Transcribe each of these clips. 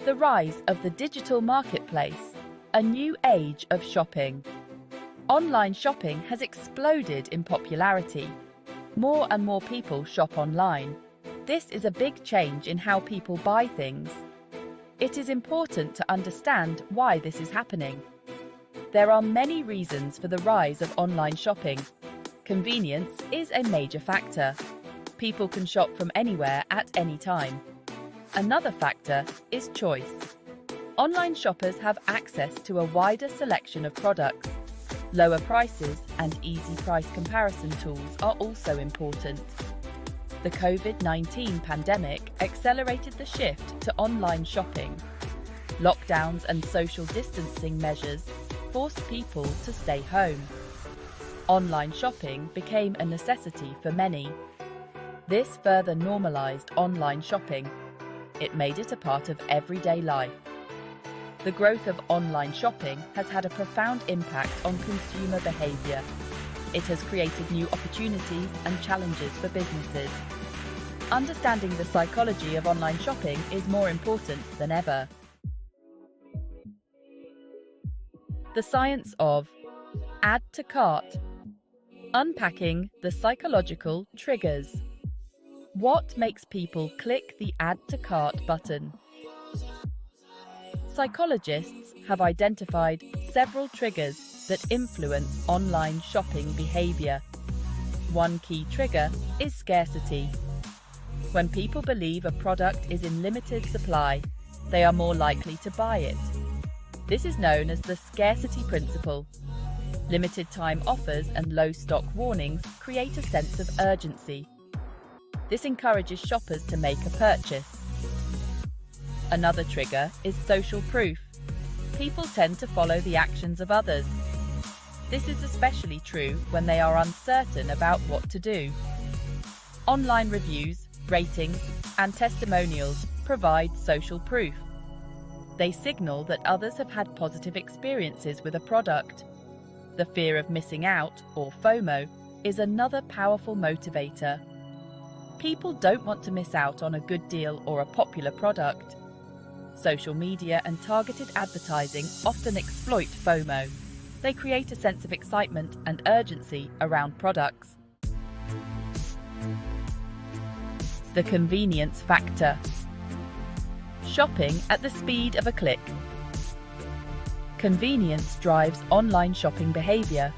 The rise of the digital marketplace, a new age of shopping. Online shopping has exploded in popularity. More and more people shop online. This is a big change in how people buy things. It is important to understand why this is happening. There are many reasons for the rise of online shopping. Convenience is a major factor. People can shop from anywhere at any time. Another factor is choice. Online shoppers have access to a wider selection of products. Lower prices and easy price comparison tools are also important. The COVID-19 pandemic accelerated the shift to online shopping. Lockdowns and social distancing measures forced people to stay home. Online shopping became a necessity for many. This further normalized online shopping. It made it a part of everyday life. The growth of online shopping has had a profound impact on consumer behavior. It has created new opportunities and challenges for businesses. Understanding the psychology of online shopping is more important than ever. The science of add to cart. Unpacking the psychological triggers. What makes people click the add to cart button? Psychologists have identified several triggers that influence online shopping behavior. One key trigger is scarcity. When people believe a product is in limited supply, they are more likely to buy it. This is known as the scarcity principle. Limited time offers and low stock warnings create a sense of urgency. This encourages shoppers to make a purchase. Another trigger is social proof. People tend to follow the actions of others. This is especially true when they are uncertain about what to do. Online reviews, ratings, and testimonials provide social proof. They signal that others have had positive experiences with a product. The fear of missing out, or FOMO, is another powerful motivator. People don't want to miss out on a good deal or a popular product. Social media and targeted advertising often exploit FOMO. They create a sense of excitement and urgency around products. The convenience factor. Shopping at the speed of a click. Convenience drives online shopping behavior.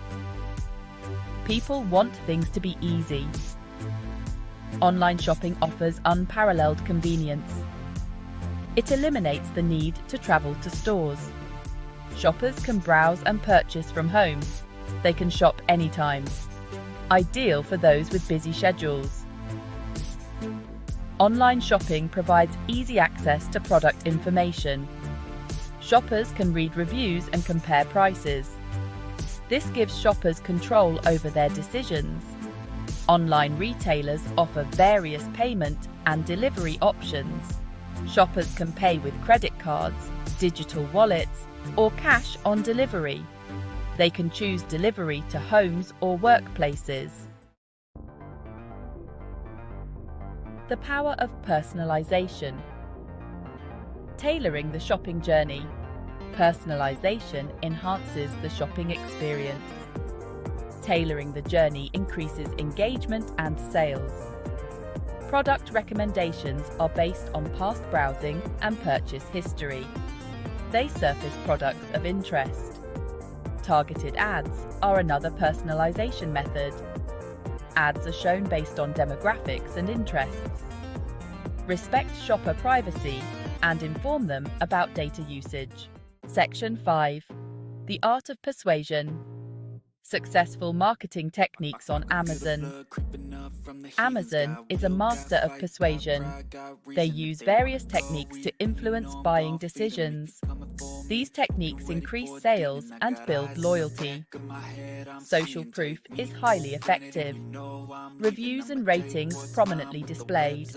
People want things to be easy. Online shopping offers unparalleled convenience. It eliminates the need to travel to stores. Shoppers can browse and purchase from home. They can shop anytime. Ideal for those with busy schedules. Online shopping provides easy access to product information. Shoppers can read reviews and compare prices. This gives shoppers control over their decisions. Online retailers offer various payment and delivery options. Shoppers can pay with credit cards, digital wallets, or cash on delivery. They can choose delivery to homes or workplaces. The power of personalization. Tailoring the shopping journey. Personalization enhances the shopping experience. Tailoring the journey increases engagement and sales. Product recommendations are based on past browsing and purchase history. They surface products of interest. Targeted ads are another personalization method. Ads are shown based on demographics and interests. Respect shopper privacy and inform them about data usage. Section 5. The art of persuasion. Successful marketing techniques on Amazon. Amazon is a master of persuasion. They use various techniques to influence buying decisions. These techniques increase sales and build loyalty. Social proof is highly effective. Reviews and ratings prominently displayed.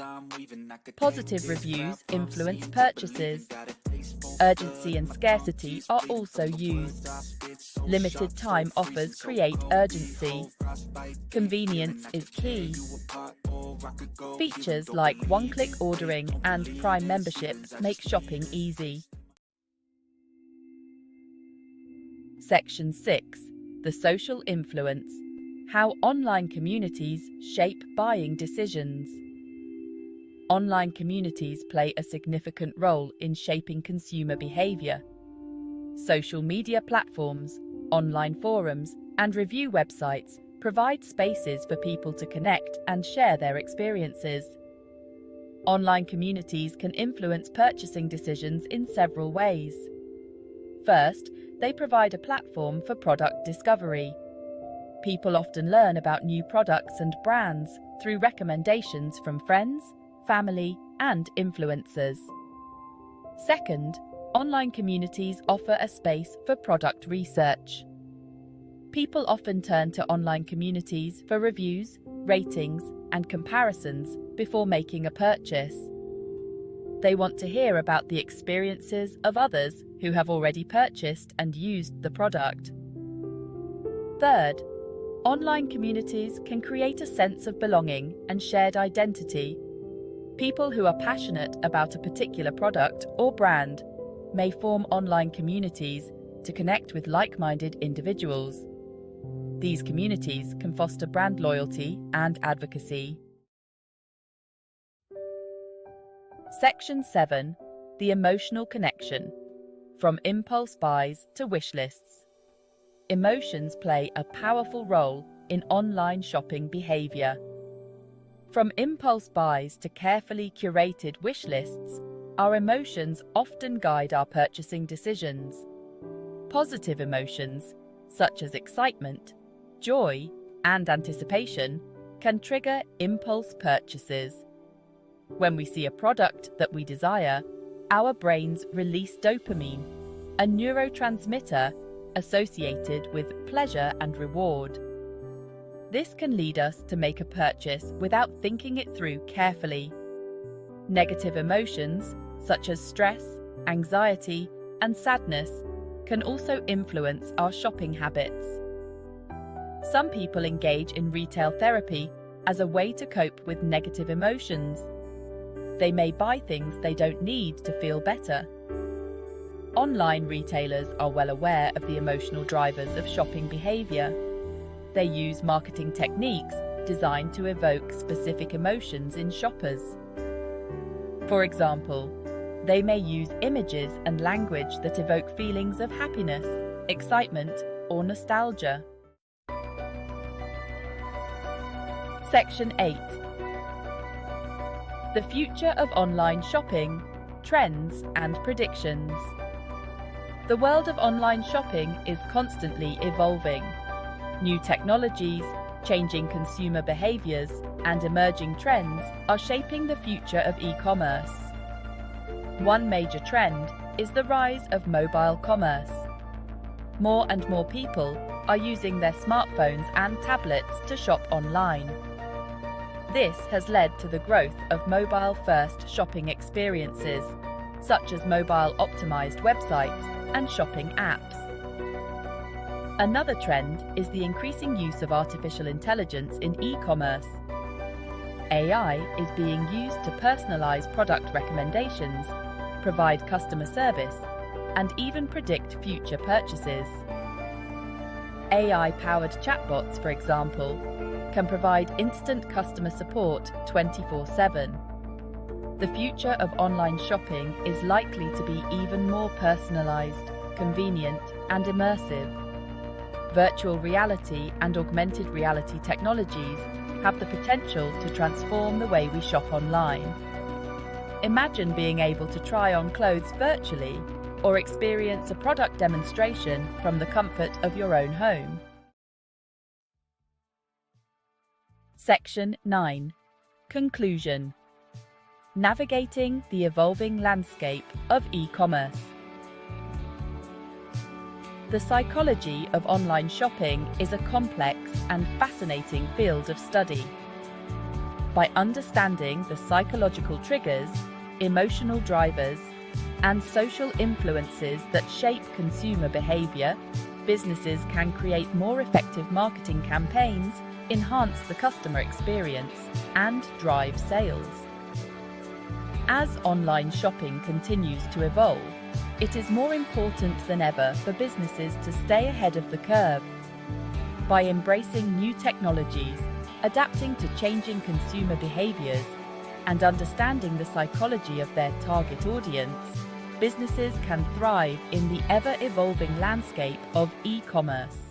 Positive reviews influence purchases. Urgency and scarcity are also used. Limited time offers create urgency. Convenience is key. Features like one-click ordering and Prime membership make shopping easy. Section 6. The social influence. How online communities shape buying decisions. Online communities play a significant role in shaping consumer behavior. Social media platforms, online forums, and review websites provide spaces for people to connect and share their experiences. Online communities can influence purchasing decisions in several ways. First, they provide a platform for product discovery. People often learn about new products and brands through recommendations from friends, family, and influencers. Second, online communities offer a space for product research. People often turn to online communities for reviews, ratings, and comparisons before making a purchase. They want to hear about the experiences of others who have already purchased and used the product. Third, online communities can create a sense of belonging and shared identity. People who are passionate about a particular product or brand may form online communities to connect with like-minded individuals. These communities can foster brand loyalty and advocacy. Section 7. The emotional connection. From impulse buys to wish lists. Emotions play a powerful role in online shopping behavior. From impulse buys to carefully curated wish lists, our emotions often guide our purchasing decisions. Positive emotions, such as excitement, joy, and anticipation, can trigger impulse purchases. When we see a product that we desire, our brains release dopamine, a neurotransmitter associated with pleasure and reward. This can lead us to make a purchase without thinking it through carefully. Negative emotions, such as stress, anxiety, and sadness, can also influence our shopping habits. Some people engage in retail therapy as a way to cope with negative emotions. They may buy things they don't need to feel better. Online retailers are well aware of the emotional drivers of shopping behavior. They use marketing techniques designed to evoke specific emotions in shoppers. For example, they may use images and language that evoke feelings of happiness, excitement, or nostalgia. Section 8. The future of online shopping, trends and predictions. The world of online shopping is constantly evolving. New technologies, changing consumer behaviors, and emerging trends are shaping the future of e-commerce. One major trend is the rise of mobile commerce. More and more people are using their smartphones and tablets to shop online. This has led to the growth of mobile-first shopping experiences, such as mobile-optimized websites and shopping apps. Another trend is the increasing use of artificial intelligence in e-commerce. AI is being used to personalize product recommendations, provide customer service, and even predict future purchases. AI-powered chatbots, for example, can provide instant customer support 24/7. The future of online shopping is likely to be even more personalized, convenient, and immersive. Virtual reality and augmented reality technologies have the potential to transform the way we shop online. Imagine being able to try on clothes virtually or experience a product demonstration from the comfort of your own home. Section 9. Conclusion. Navigating the evolving landscape of e-commerce. The psychology of online shopping is a complex and fascinating field of study. By understanding the psychological triggers, emotional drivers, and social influences that shape consumer behavior, businesses can create more effective marketing campaigns, enhance the customer experience, and drive sales. As online shopping continues to evolve, it is more important than ever for businesses to stay ahead of the curve. By embracing new technologies, adapting to changing consumer behaviors, and understanding the psychology of their target audience, businesses can thrive in the ever-evolving landscape of e-commerce.